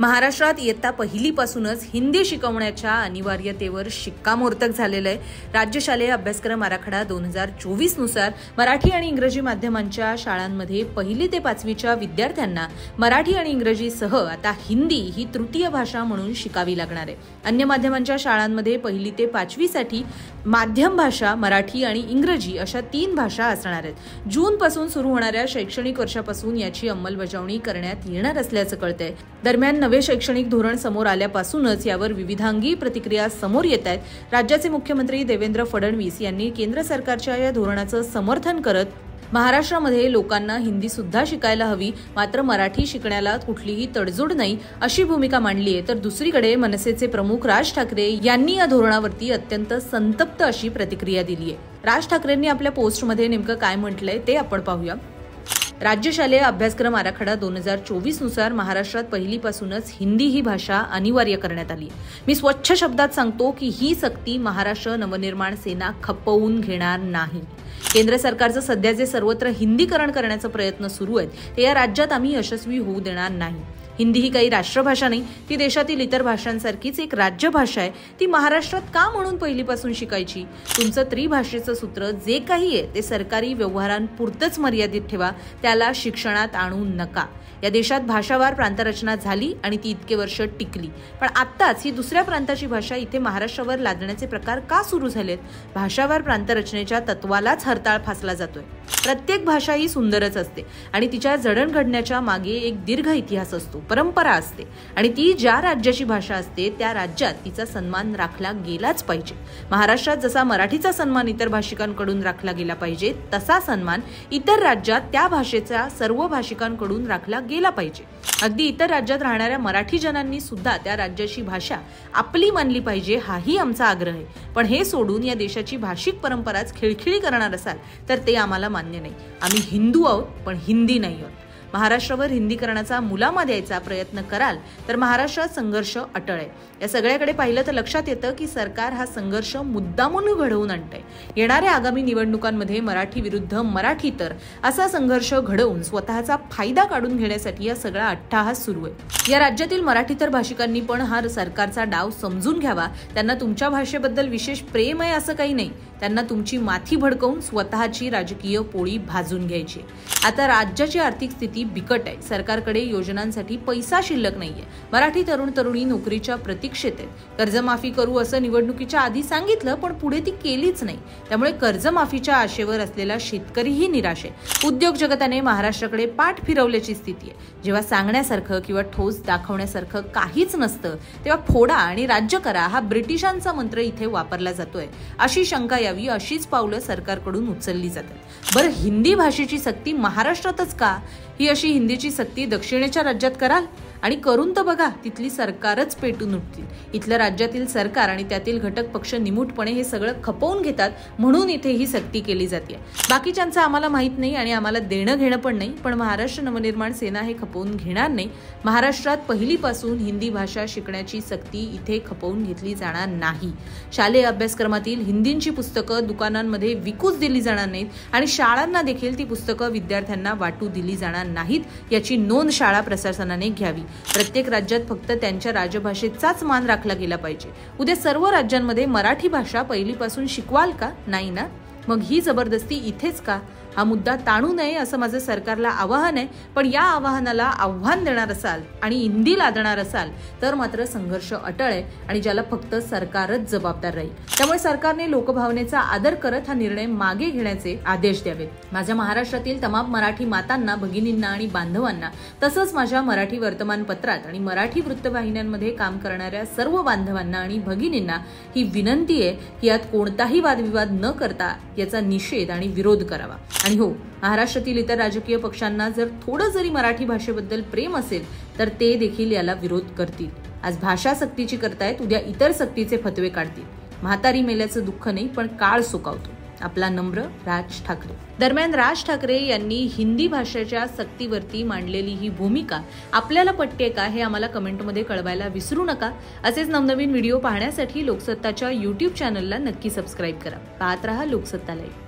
महाराष्ट्रात इयत्ता पहिलीपासूनच हिंदी शिकवण्याच्या अनिवार्यतेवर शिक्कामोर्तब झालेलं आहे। राज्य शालेय अभ्यासक्रम आराखडा 2024 नुसार मराठी आणि इंग्रजी माध्यमांच्या शाळांमध्ये पहिली ते पाचवीच्या विद्यार्थ्यांना मराठी आणि इंग्रजीसह आता हिंदी ही तृतीय भाषा म्हणून शिकावी लागणार आहे। अन्य माध्यमांच्या शाळांमध्ये पहिली ते पाचवीसाठी माध्यम भाषा मराठी आणि इंग्रजी अशा 3 भाषा असणार आहेत। जून पासून सुरू होणाऱ्या शैक्षणिक वर्षापासून याची अंमलबजावणी करण्यात येणार असल्याचं कळतंय। दरम्यान नवे शैक्षणिक धोरण समोर आल्यापासूनच यावर विविधांगी प्रतिक्रिया समोर येत आहेत। राज्याचे मुख्यमंत्री देवेंद्र फडणवीस यांनी केंद्र सरकारच्या या धोरणाचं समर्थन करत महाराष्ट्रामध्ये लोकांना हिंदी सुद्धा शिकायला हवी, मात्र मराठी शिकण्याला कुठलीही तडजोड नाही अशी भूमिका मांडली आहे। तर दुसरीकडे मनसेचे प्रमुख राज ठाकरे यांनी या धोरणावरती अत्यंत संतप्त अशी प्रतिक्रिया दिली आहे। राज ठाकरेंनी आपल्या पोस्टमध्ये नेमकं काय म्हटलंय ते आपण पाहूया। राज्य शालेय अभ्यासक्रम आराखडा 2024 नुसार महाराष्ट्रात पहिलीपासूनच हिंदी ही भाषा अनिवार्य करण्यात आली। मी स्वच्छ शब्दात सांगतो की ही सक्ती महाराष्ट्र नवनिर्माण सेना खपवून घेणार नाही। केंद्र सरकारचं सध्या जे सर्वत्र हिंदीकरण करण्याचा प्रयत्न सुरू आहेत ते या राज्यात आम्ही यशस्वी होऊ देणार नाही। हिंदी ही काही राष्ट्रभाषा नाही, ती देशातील इतर भाषांसारखीच एक राज्यभाषा आहे। ती महाराष्ट्रात का म्हणून पहिलीपासून शिकायची? तुमचं त्रिभाषेचं सूत्र जे काही आहे ते सरकारी व्यवहारांपुरतच मर्यादित ठेवा, त्याला शिक्षणात आणू नका। या देशात भाषावार प्रांतरचना झाली आणि ती इतके वर्ष टिकली, पण आत्ताच ही दुसऱ्या प्रांताची भाषा इथे महाराष्ट्रावर लादण्याचे प्रकार का सुरू झालेत? भाषावार प्रांतरचनेच्या तत्वालाच हरताळ फासला जातोय। प्रत्येक भाषा ही सुंदरच असते आणि तिच्या जडणघडण्याच्या मागे एक दीर्घ इतिहास असतो, परंपरा असते आणि ती ज्या राज्याची भाषा असते त्या राज्यात तिचा सन्मान राखला गेलाच पाहिजे। महाराष्ट्रात जसा मराठीचा सन्मान इतर भाषिकांकडून राखला गेला पाहिजे तसा सन्मान इतर राज्यात त्या भाषेच्या सर्व भाषिकांकडून राखला गेला पाहिजे। अगदी इतर राज्यात राहणाऱ्या मराठी जनांनी सुद्धा त्या राज्याची भाषा आपली मानली पाहिजे, हाही आमचा आग्रह आहे। पण हे सोडून या देशाची भाषिक परंपराच खिळखिळी करणार असाल तर ते आम्हाला मान्य नाही। आम्ही हिंदू आहोत पण हिंदी नाही आहोत। महाराष्ट्रावर हिंदीकरणाचा मुलामा द्यायचा प्रयत्न कराल तर महाराष्ट्रात संघर्ष अटळ आहे। या सगळ्याकडे पाहिलं तर लक्षात येतं की सरकार हा संघर्ष मुद्दामून घडवून आणतंय। येणाऱ्या आगामी निवडणुकांमध्ये मराठी विरुद्ध मराठी तर असा संघर्ष घडवून स्वतःचा फायदा काढून घेण्यासाठी हा सगळा अट्टाहास सुरू आहे। या राज्यातील मराठीतर भाषिकांनी पण हा सरकारचा डाव समजून घ्यावा। त्यांना तुमच्या भाषेबद्दल विशेष प्रेम आहे असं काही नाही, त्यांना तुमची माथी भडकवून स्वतःची राजकीय पोळी भाजून घ्यायची। आता राज्याची आर्थिक स्थिती बिकट आहे, सरकारकडे योजनांसाठी पैसा शिल्लक नाहीये। मराठी तरुण तरुणी नोकरीच्या प्रतीक्षेत आहेत। कर्जमाफी करू असं निवडणुकीच्या आधी सांगितलं, पण पुढे ती केलीच नाही। त्यामुळे कर्जमाफीच्या आशेवर असलेला शेतकरीही निराश आहे। उद्योग जगताने महाराष्ट्राकडे पाठ फिरवल्याची स्थिती आहे। जेव्हा सांगण्यासारखं किंवा ठोस दाखवण्यासारखं काहीच नसतं तेव्हा फोडा आणि राज्य करा हा ब्रिटिशांचा मंत्र इथे वापरला जातोय अशी शंका यावी, अशीच पावलं सरकारकडून उचलली जातात। बरं, हिंदी भाषेची सक्ती महाराष्ट्रातच का? ही अशी हिंदीची सक्ती दक्षिणेच्या राज्यात कराल आणि करून तर बघा, तिथली सरकारच पेटून उठतील। इथल्या राज्यातील सरकार आणि त्यातील घटक पक्ष निमूटपणे हे सगळं खपवून घेतात, म्हणून इथे ही सक्ती केली जाते। बाकीच्यांचं आम्हाला माहित नाही आणि आम्हाला देणं घेणं पण नाही, पण महाराष्ट्र नवनिर्माण सेना हे खपवून घेणार नाही। महाराष्ट्रात पहिलीपासून हिंदी भाषा शिकण्याची सक्ती इथे खपवून घेतली जाणार नाही। शालेय अभ्यासक्रमातील हिंदींची पुस्तकं दुकानांमध्ये विकूच दिली जाणार नाहीत आणि शाळांना देखील ती पुस्तकं विद्यार्थ्यांना वाटू दिली जाणार नाहीत याची नोंद शाळा प्रशासनाने घ्यावी। प्रत्येक राज्यात फक्त त्यांच्या राजभाषेचाच मान राखला गेला पाहिजे। उद्या सर्व राज्यांमध्ये मराठी भाषा पहिलीपासून शिकवाल का? नाही ना? मग ही जबरदस्ती इथेच का? हा मुद्दा ताणू नये असं माझं सरकारला आवाहन आहे। पण या आवाहनाला आव्हान देणार असाल आणि हिंदी लादणार असाल तर मात्र संघर्ष अटळ आहे आणि ज्याला फक्त सरकारच जबाबदार राहील। त्यामुळे सरकारने लोकभावनेचा आदर करत हा निर्णय मागे घेण्याचे आदेश द्यावेत। माझ्या महाराष्ट्रातील तमाम मराठी मातांना, भगिनींना आणि बांधवांना, तसंच माझ्या मराठी वर्तमानपत्रात आणि मराठी वृत्तवाहिन्यांमध्ये काम करणाऱ्या सर्व बांधवांना आणि भगिनींना ही विनंती आहे की यात कोणताही वादविवाद न करता याचा निषेध आणि विरोध करावा। आणि हो, महाराष्ट्रातील इतर राजकीय पक्षांना जर थोडं जरी मराठी भाषेबद्दल प्रेम असेल तर ते देखील याला विरोध करतील। आज भाषा सक्तीची करतायत, उद्या इतर सक्तीचे फतवे काढतील। म्हातारी मेल्याचं दुःख नाही पण काळ सुकावतो। आपला नम्र राज ठाकरे। दरम्यान राज ठाकरे यांनी हिंदी भाषेच्या सक्तीवरती मांडलेली ही भूमिका आपल्याला पटते का हे आम्हाला कमेंटमध्ये कळवायला विसरू नका। असेच नवनवीन व्हिडिओ पाहण्यासाठी लोकसत्ताच्या YouTube चॅनलला नक्की सबस्क्राईब करा। पाहत रहा लोकसत्ता लाईव्ह।